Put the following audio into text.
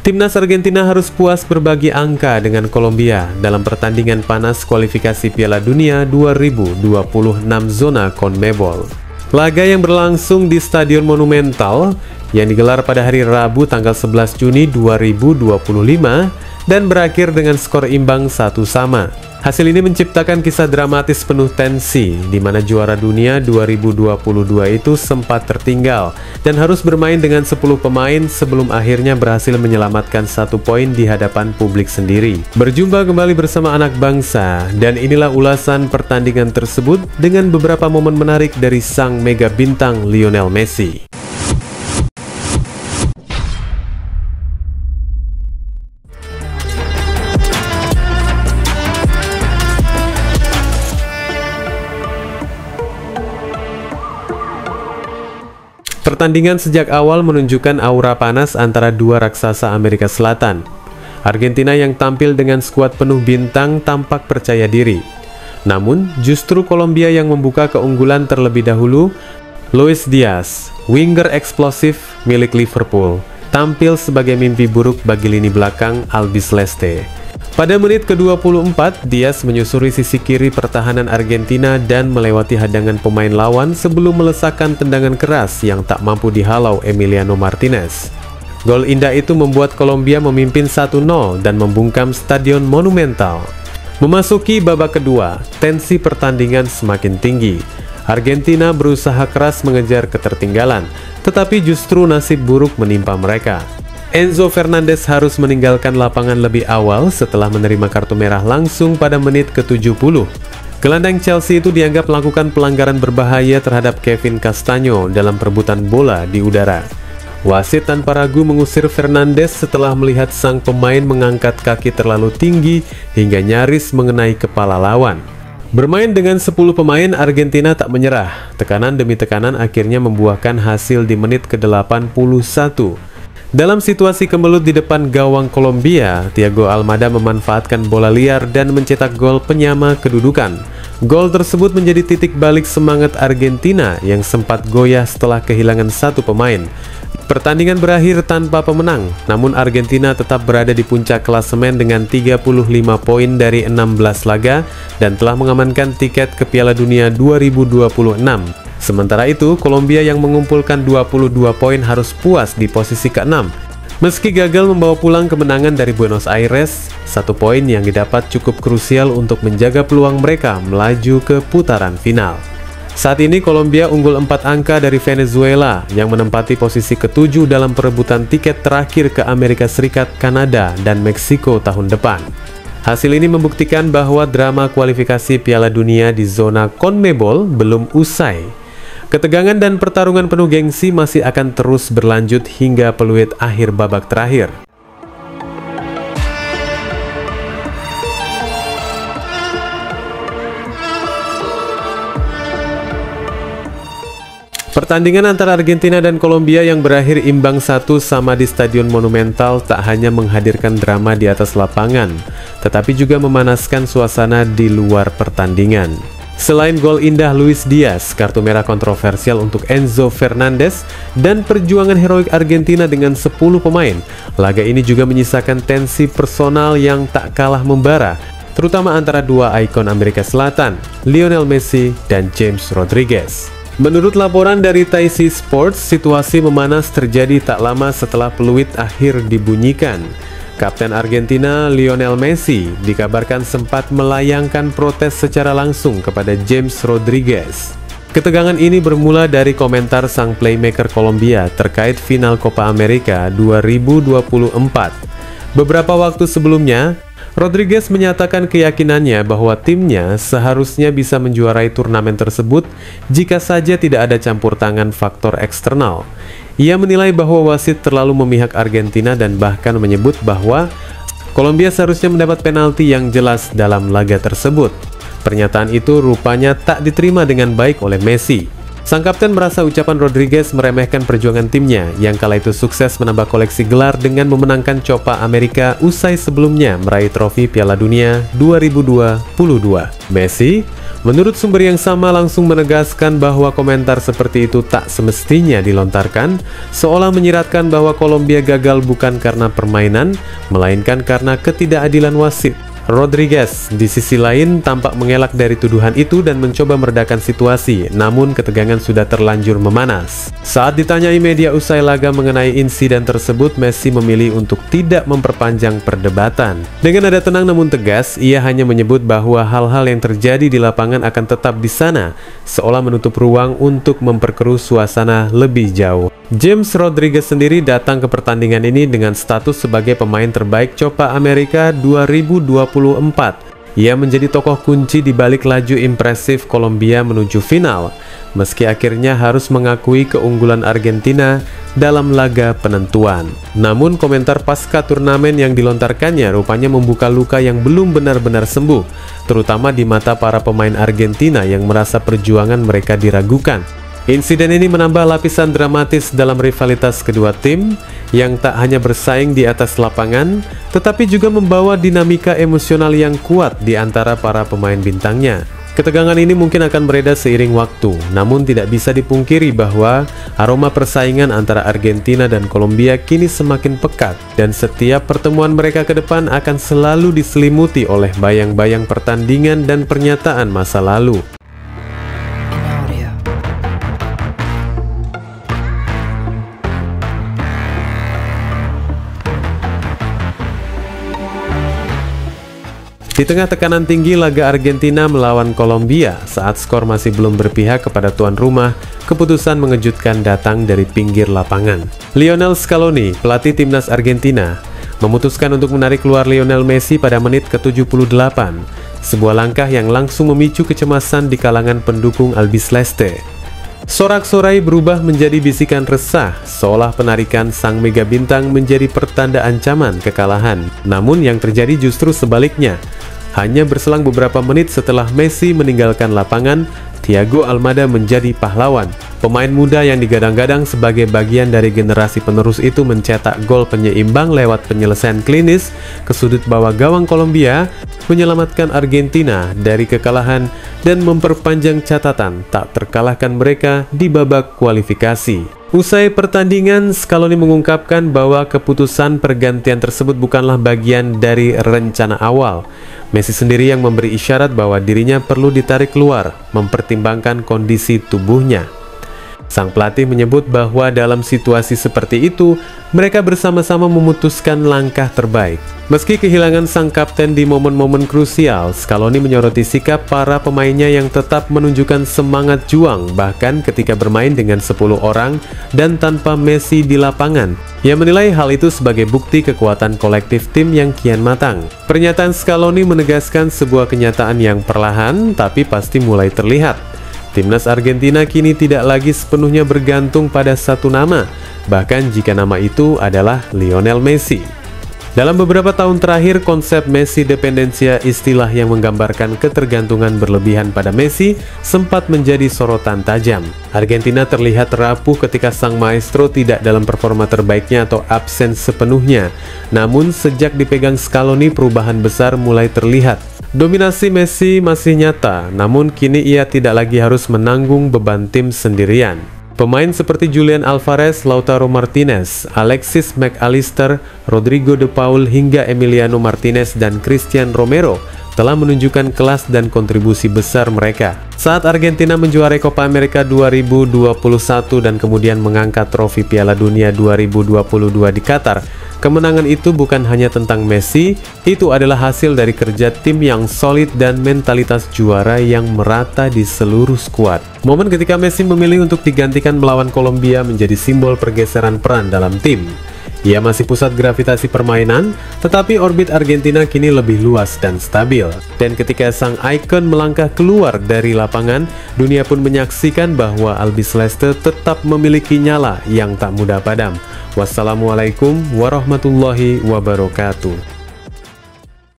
Timnas Argentina harus puas berbagi angka dengan Kolombia dalam pertandingan panas kualifikasi Piala Dunia 2026 zona CONMEBOL. Laga yang berlangsung di Stadion Monumental yang digelar pada hari Rabu tanggal 11 Juni 2025 dan berakhir dengan skor imbang 1-1. Hasil ini menciptakan kisah dramatis penuh tensi, di mana juara dunia 2022 itu sempat tertinggal dan harus bermain dengan 10 pemain sebelum akhirnya berhasil menyelamatkan 1 poin di hadapan publik sendiri. Berjumpa kembali bersama anak bangsa, dan inilah ulasan pertandingan tersebut dengan beberapa momen menarik dari sang mega bintang Lionel Messi. Pertandingan sejak awal menunjukkan aura panas antara dua raksasa Amerika Selatan. Argentina yang tampil dengan skuad penuh bintang tampak percaya diri. Namun, justru Kolombia yang membuka keunggulan terlebih dahulu. Luis Diaz, winger eksplosif milik Liverpool, tampil sebagai mimpi buruk bagi lini belakang Albiceleste. Pada menit ke-24, Diaz menyusuri sisi kiri pertahanan Argentina dan melewati hadangan pemain lawan sebelum melesakkan tendangan keras yang tak mampu dihalau Emiliano Martinez. Gol indah itu membuat Kolombia memimpin 1-0 dan membungkam Stadion Monumental. Memasuki babak kedua, tensi pertandingan semakin tinggi. Argentina berusaha keras mengejar ketertinggalan, tetapi justru nasib buruk menimpa mereka. Enzo Fernandez harus meninggalkan lapangan lebih awal setelah menerima kartu merah langsung pada menit ke-70. Gelandang Chelsea itu dianggap melakukan pelanggaran berbahaya terhadap Kevin Castaño dalam perebutan bola di udara. Wasit tanpa ragu mengusir Fernandez setelah melihat sang pemain mengangkat kaki terlalu tinggi hingga nyaris mengenai kepala lawan. Bermain dengan 10 pemain, Argentina tak menyerah. Tekanan demi tekanan akhirnya membuahkan hasil di menit ke-81. Dalam situasi kemelut di depan gawang Kolombia, Thiago Almada memanfaatkan bola liar dan mencetak gol penyama kedudukan. Gol tersebut menjadi titik balik semangat Argentina yang sempat goyah setelah kehilangan 1 pemain. Pertandingan berakhir tanpa pemenang, namun Argentina tetap berada di puncak klasemen dengan 35 poin dari 16 laga dan telah mengamankan tiket ke Piala Dunia 2026. Sementara itu, Kolombia yang mengumpulkan 22 poin harus puas di posisi ke-6. Meski gagal membawa pulang kemenangan dari Buenos Aires, 1 poin yang didapat cukup krusial untuk menjaga peluang mereka melaju ke putaran final. Saat ini Kolombia unggul 4 angka dari Venezuela yang menempati posisi ke-7 dalam perebutan tiket terakhir ke Amerika Serikat, Kanada, dan Meksiko tahun depan. Hasil ini membuktikan bahwa drama kualifikasi Piala Dunia di zona CONMEBOL belum usai. Ketegangan dan pertarungan penuh gengsi masih akan terus berlanjut hingga peluit akhir babak terakhir. Pertandingan antara Argentina dan Kolombia yang berakhir imbang 1-1 di Stadion Monumental tak hanya menghadirkan drama di atas lapangan, tetapi juga memanaskan suasana di luar pertandingan. Selain gol indah Luis Diaz, kartu merah kontroversial untuk Enzo Fernandez, dan perjuangan heroik Argentina dengan 10 pemain, laga ini juga menyisakan tensi personal yang tak kalah membara, terutama antara dua ikon Amerika Selatan, Lionel Messi dan James Rodriguez. Menurut laporan dari Taisi Sports, situasi memanas terjadi tak lama setelah peluit akhir dibunyikan. Kapten Argentina Lionel Messi dikabarkan sempat melayangkan protes secara langsung kepada James Rodriguez. Ketegangan ini bermula dari komentar sang playmaker Kolombia terkait final Copa America 2024. Beberapa waktu sebelumnya, Rodriguez menyatakan keyakinannya bahwa timnya seharusnya bisa menjuarai turnamen tersebut jika saja tidak ada campur tangan faktor eksternal. Ia menilai bahwa wasit terlalu memihak Argentina dan bahkan menyebut bahwa Kolombia seharusnya mendapat penalti yang jelas dalam laga tersebut. Pernyataan itu rupanya tak diterima dengan baik oleh Messi. Sang kapten merasa ucapan Rodriguez meremehkan perjuangan timnya yang kala itu sukses menambah koleksi gelar dengan memenangkan Copa America usai sebelumnya meraih trofi Piala Dunia 2022. Messi Menurut sumber yang sama langsung menegaskan bahwa komentar seperti itu tak semestinya dilontarkan, seolah menyiratkan bahwa Kolombia gagal bukan karena permainan, melainkan karena ketidakadilan wasit. Rodriguez di sisi lain tampak mengelak dari tuduhan itu dan mencoba meredakan situasi, namun ketegangan sudah terlanjur memanas. Saat ditanyai media usai laga mengenai insiden tersebut, Messi memilih untuk tidak memperpanjang perdebatan. Dengan nada tenang namun tegas, ia hanya menyebut bahwa hal-hal yang terjadi di lapangan akan tetap di sana, seolah menutup ruang untuk memperkeruh suasana lebih jauh. James Rodriguez sendiri datang ke pertandingan ini dengan status sebagai pemain terbaik Copa America 2024. Ia menjadi tokoh kunci di balik laju impresif Kolombia menuju final, meski akhirnya harus mengakui keunggulan Argentina dalam laga penentuan. Namun komentar pasca turnamen yang dilontarkannya rupanya membuka luka yang belum benar-benar sembuh, terutama di mata para pemain Argentina yang merasa perjuangan mereka diragukan. Insiden ini menambah lapisan dramatis dalam rivalitas kedua tim yang tak hanya bersaing di atas lapangan, tetapi juga membawa dinamika emosional yang kuat di antara para pemain bintangnya. Ketegangan ini mungkin akan bereda seiring waktu, namun tidak bisa dipungkiri bahwa aroma persaingan antara Argentina dan Kolombia kini semakin pekat, dan setiap pertemuan mereka ke depan akan selalu diselimuti oleh bayang-bayang pertandingan dan pernyataan masa lalu. Di tengah tekanan tinggi laga Argentina melawan Kolombia saat skor masih belum berpihak kepada tuan rumah, keputusan mengejutkan datang dari pinggir lapangan. Lionel Scaloni, pelatih timnas Argentina, memutuskan untuk menarik keluar Lionel Messi pada menit ke-78, sebuah langkah yang langsung memicu kecemasan di kalangan pendukung Albiceleste. Sorak-sorai berubah menjadi bisikan resah, seolah penarikan sang mega bintang menjadi pertanda ancaman kekalahan. Namun yang terjadi justru sebaliknya. Hanya berselang beberapa menit setelah Messi meninggalkan lapangan, Thiago Almada menjadi pahlawan. Pemain muda yang digadang-gadang sebagai bagian dari generasi penerus itu mencetak gol penyeimbang lewat penyelesaian klinis ke sudut bawah gawang Kolombia, menyelamatkan Argentina dari kekalahan dan memperpanjang catatan tak terkalahkan mereka di babak kualifikasi. Usai pertandingan, Scaloni mengungkapkan bahwa keputusan pergantian tersebut bukanlah bagian dari rencana awal. Messi sendiri yang memberi isyarat bahwa dirinya perlu ditarik keluar, mempertimbangkan kondisi tubuhnya. Sang pelatih menyebut bahwa dalam situasi seperti itu, mereka bersama-sama memutuskan langkah terbaik. Meski kehilangan sang kapten di momen-momen krusial, Scaloni menyoroti sikap para pemainnya yang tetap menunjukkan semangat juang bahkan ketika bermain dengan 10 orang dan tanpa Messi di lapangan. Ia menilai hal itu sebagai bukti kekuatan kolektif tim yang kian matang. Pernyataan Scaloni menegaskan sebuah kenyataan yang perlahan tapi pasti mulai terlihat. Timnas Argentina kini tidak lagi sepenuhnya bergantung pada satu nama, bahkan jika nama itu adalah Lionel Messi. Dalam beberapa tahun terakhir, konsep Messi dependensia, istilah yang menggambarkan ketergantungan berlebihan pada Messi, sempat menjadi sorotan tajam. Argentina terlihat rapuh ketika sang maestro tidak dalam performa terbaiknya atau absen sepenuhnya. Namun sejak dipegang Scaloni, perubahan besar mulai terlihat. Dominasi Messi masih nyata, namun kini ia tidak lagi harus menanggung beban tim sendirian. Pemain seperti Julian Alvarez, Lautaro Martinez, Alexis McAllister, Rodrigo de Paul hingga Emiliano Martinez dan Christian Romero telah menunjukkan kelas dan kontribusi besar mereka. Saat Argentina menjuarai Copa America 2021 dan kemudian mengangkat trofi Piala Dunia 2022 di Qatar, kemenangan itu bukan hanya tentang Messi, itu adalah hasil dari kerja tim yang solid dan mentalitas juara yang merata di seluruh skuad. Momen ketika Messi memilih untuk digantikan melawan Kolombia menjadi simbol pergeseran peran dalam tim. Ia masih pusat gravitasi permainan, tetapi orbit Argentina kini lebih luas dan stabil. Dan ketika sang ikon melangkah keluar dari lapangan, dunia pun menyaksikan bahwa Albiceleste tetap memiliki nyala yang tak mudah padam. Wassalamualaikum warahmatullahi wabarakatuh.